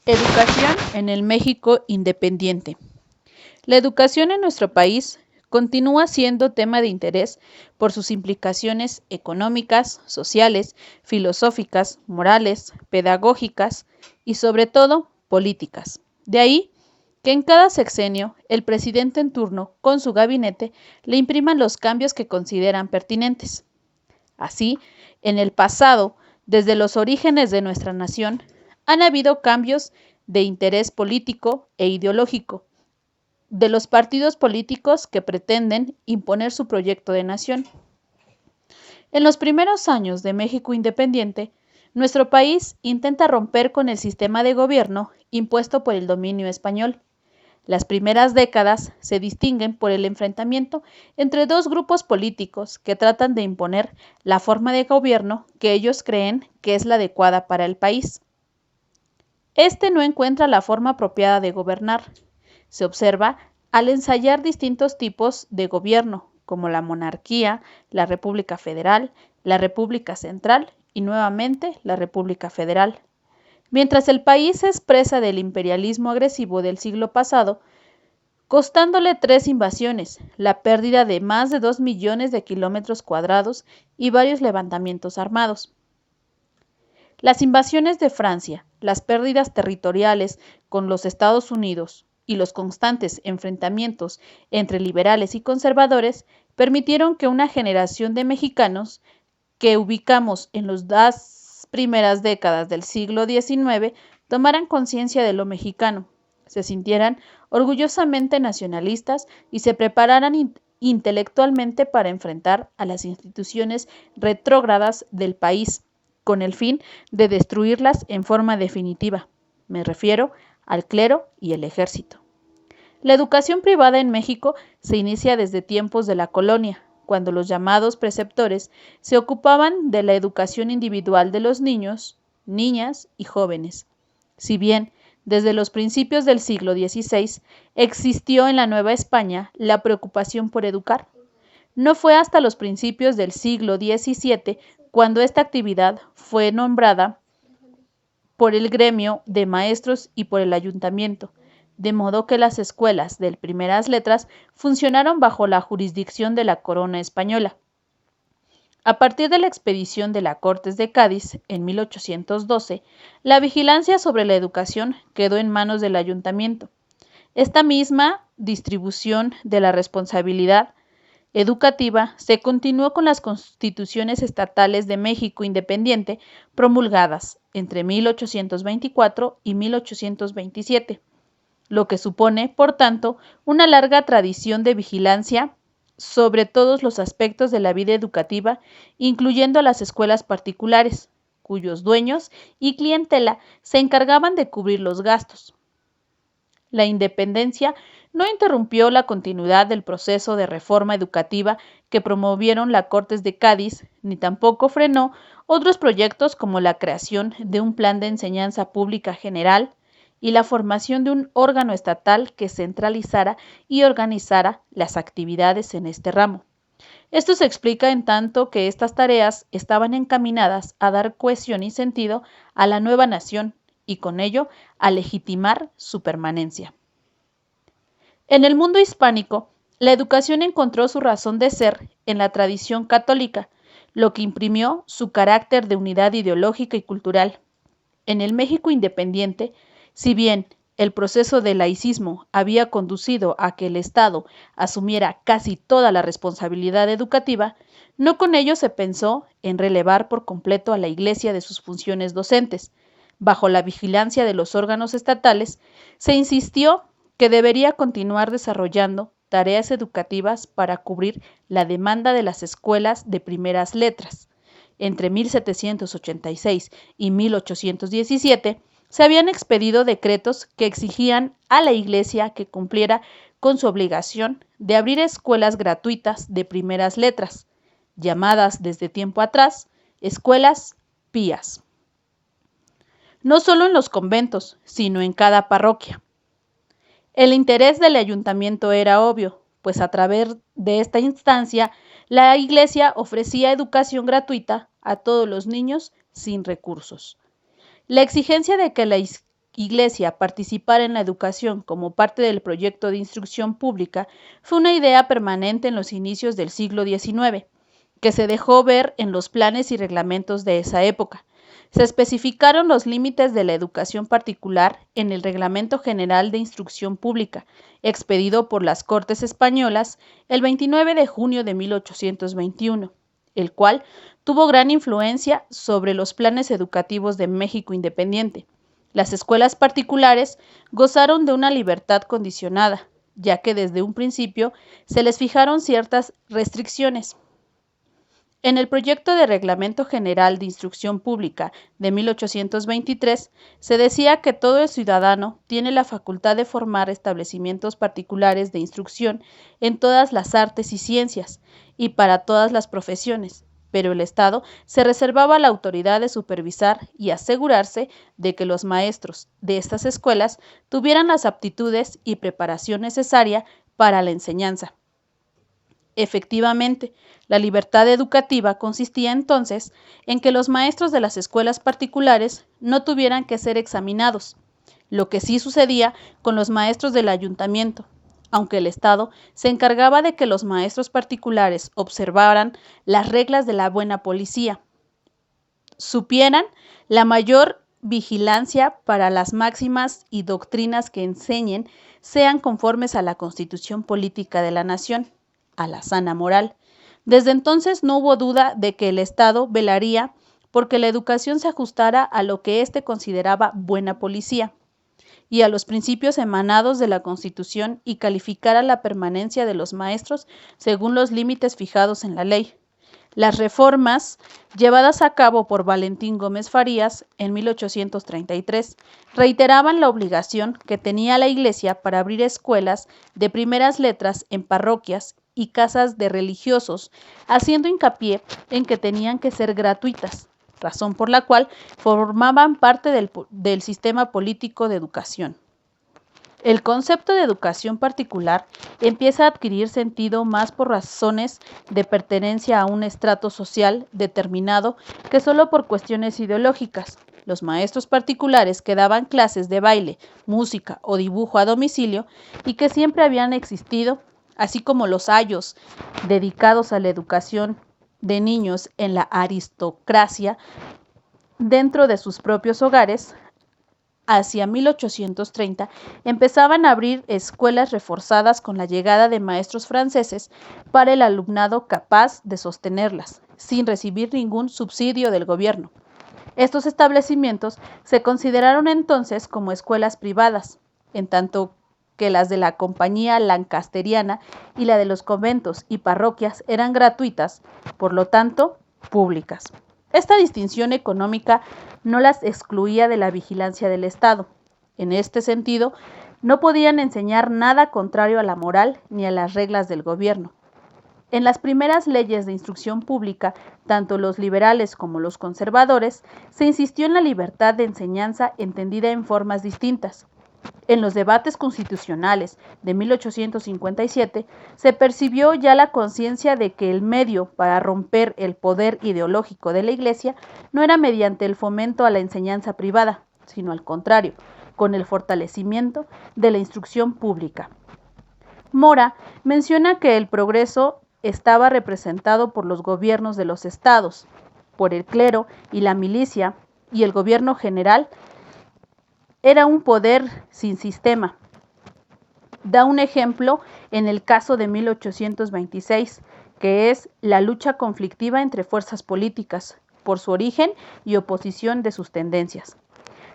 Educación en el México independiente. La educación en nuestro país continúa siendo tema de interés por sus implicaciones económicas, sociales, filosóficas, morales, pedagógicas y sobre todo políticas. De ahí que en cada sexenio el presidente en turno con su gabinete le impriman los cambios que consideran pertinentes. Así, en el pasado, desde los orígenes de nuestra nación, han habido cambios de interés político e ideológico de los partidos políticos que pretenden imponer su proyecto de nación. En los primeros años de México independiente, nuestro país intenta romper con el sistema de gobierno impuesto por el dominio español. Las primeras décadas se distinguen por el enfrentamiento entre dos grupos políticos que tratan de imponer la forma de gobierno que ellos creen que es la adecuada para el país. Este no encuentra la forma apropiada de gobernar. Se observa al ensayar distintos tipos de gobierno, como la monarquía, la República Federal, la República Central y nuevamente la República Federal. Mientras el país se expresa del imperialismo agresivo del siglo pasado, costándole 3 invasiones, la pérdida de más de 2 millones de kilómetros cuadrados y varios levantamientos armados. Las invasiones de Francia, las pérdidas territoriales con los Estados Unidos y los constantes enfrentamientos entre liberales y conservadores permitieron que una generación de mexicanos que ubicamos en las primeras décadas del siglo XIX tomaran conciencia de lo mexicano, se sintieran orgullosamente nacionalistas y se prepararan intelectualmente para enfrentar a las instituciones retrógradas del país, con el fin de destruirlas en forma definitiva. Me refiero al clero y el ejército. La educación privada en México se inicia desde tiempos de la colonia, cuando los llamados preceptores se ocupaban de la educación individual de los niños, niñas y jóvenes. Si bien desde los principios del siglo XVI existió en la Nueva España la preocupación por educar, no fue hasta los principios del siglo XVII cuando esta actividad fue nombrada por el gremio de maestros y por el ayuntamiento, de modo que las escuelas de primeras letras funcionaron bajo la jurisdicción de la corona española. A partir de la expedición de la Cortes de Cádiz en 1812, la vigilancia sobre la educación quedó en manos del ayuntamiento. Esta misma distribución de la responsabilidad educativa se continuó con las constituciones estatales de México independiente promulgadas entre 1824 y 1827, lo que supone, por tanto, una larga tradición de vigilancia sobre todos los aspectos de la vida educativa, incluyendo a las escuelas particulares, cuyos dueños y clientela se encargaban de cubrir los gastos. La independencia no interrumpió la continuidad del proceso de reforma educativa que promovieron las Cortes de Cádiz, ni tampoco frenó otros proyectos como la creación de un plan de enseñanza pública general y la formación de un órgano estatal que centralizara y organizara las actividades en este ramo. Esto se explica en tanto que estas tareas estaban encaminadas a dar cohesión y sentido a la nueva nación y con ello a legitimar su permanencia. En el mundo hispánico, la educación encontró su razón de ser en la tradición católica, lo que imprimió su carácter de unidad ideológica y cultural. En el México independiente, si bien el proceso del laicismo había conducido a que el Estado asumiera casi toda la responsabilidad educativa, no con ello se pensó en relevar por completo a la Iglesia de sus funciones docentes. Bajo la vigilancia de los órganos estatales, se insistió que debería continuar desarrollando tareas educativas para cubrir la demanda de las escuelas de primeras letras. Entre 1786 y 1817 se habían expedido decretos que exigían a la Iglesia que cumpliera con su obligación de abrir escuelas gratuitas de primeras letras, llamadas desde tiempo atrás escuelas pías. No solo en los conventos, sino en cada parroquia. El interés del ayuntamiento era obvio, pues a través de esta instancia la Iglesia ofrecía educación gratuita a todos los niños sin recursos. La exigencia de que la Iglesia participara en la educación como parte del proyecto de instrucción pública fue una idea permanente en los inicios del siglo XIX, que se dejó ver en los planes y reglamentos de esa época. Se especificaron los límites de la educación particular en el Reglamento General de Instrucción Pública, expedido por las Cortes Españolas el 29 de junio de 1821, el cual tuvo gran influencia sobre los planes educativos de México independiente. Las escuelas particulares gozaron de una libertad condicionada, ya que desde un principio se les fijaron ciertas restricciones. En el proyecto de Reglamento General de Instrucción Pública de 1823 se decía que todo ciudadano tiene la facultad de formar establecimientos particulares de instrucción en todas las artes y ciencias y para todas las profesiones, pero el Estado se reservaba la autoridad de supervisar y asegurarse de que los maestros de estas escuelas tuvieran las aptitudes y preparación necesaria para la enseñanza. Efectivamente, la libertad educativa consistía entonces en que los maestros de las escuelas particulares no tuvieran que ser examinados, lo que sí sucedía con los maestros del ayuntamiento, aunque el Estado se encargaba de que los maestros particulares observaran las reglas de la buena policía, supieran la mayor vigilancia para las máximas y doctrinas que enseñen sean conformes a la Constitución política de la nación, a la sana moral. Desde entonces no hubo duda de que el Estado velaría porque la educación se ajustara a lo que éste consideraba buena policía y a los principios emanados de la Constitución y calificara la permanencia de los maestros según los límites fijados en la ley. Las reformas llevadas a cabo por Valentín Gómez Farías en 1833 reiteraban la obligación que tenía la Iglesia para abrir escuelas de primeras letras en parroquias y casas de religiosos, haciendo hincapié en que tenían que ser gratuitas, razón por la cual formaban parte del sistema político de educación. El concepto de educación particular empieza a adquirir sentido más por razones de pertenencia a un estrato social determinado que solo por cuestiones ideológicas. Los maestros particulares que daban clases de baile, música o dibujo a domicilio y que siempre habían existido, así como los ayos dedicados a la educación de niños en la aristocracia dentro de sus propios hogares, hacia 1830 empezaban a abrir escuelas reforzadas con la llegada de maestros franceses para el alumnado capaz de sostenerlas, sin recibir ningún subsidio del gobierno. Estos establecimientos se consideraron entonces como escuelas privadas, en tanto que las de la Compañía Lancasteriana y la de los conventos y parroquias eran gratuitas, por lo tanto, públicas. Esta distinción económica no las excluía de la vigilancia del Estado. En este sentido, no podían enseñar nada contrario a la moral ni a las reglas del gobierno. En las primeras leyes de instrucción pública, tanto los liberales como los conservadores, se insistió en la libertad de enseñanza entendida en formas distintas. En los debates constitucionales de 1857 se percibió ya la conciencia de que el medio para romper el poder ideológico de la Iglesia no era mediante el fomento a la enseñanza privada, sino al contrario, con el fortalecimiento de la instrucción pública. Mora menciona que el progreso estaba representado por los gobiernos de los estados, por el clero y la milicia, y el gobierno general era un poder sin sistema. Da un ejemplo en el caso de 1826, que es la lucha conflictiva entre fuerzas políticas, por su origen y oposición de sus tendencias.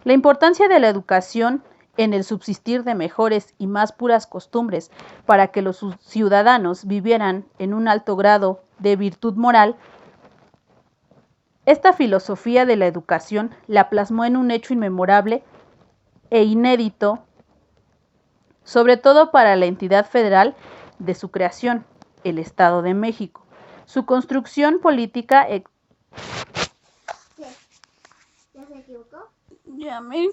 La importancia de la educación en el subsistir de mejores y más puras costumbres para que los ciudadanos vivieran en un alto grado de virtud moral. Esta filosofía de la educación la plasmó en un hecho inmemorable e inédito, sobre todo para la entidad federal de su creación, el Estado de México. Su construcción política... ¿Ya se equivocó? Ya me...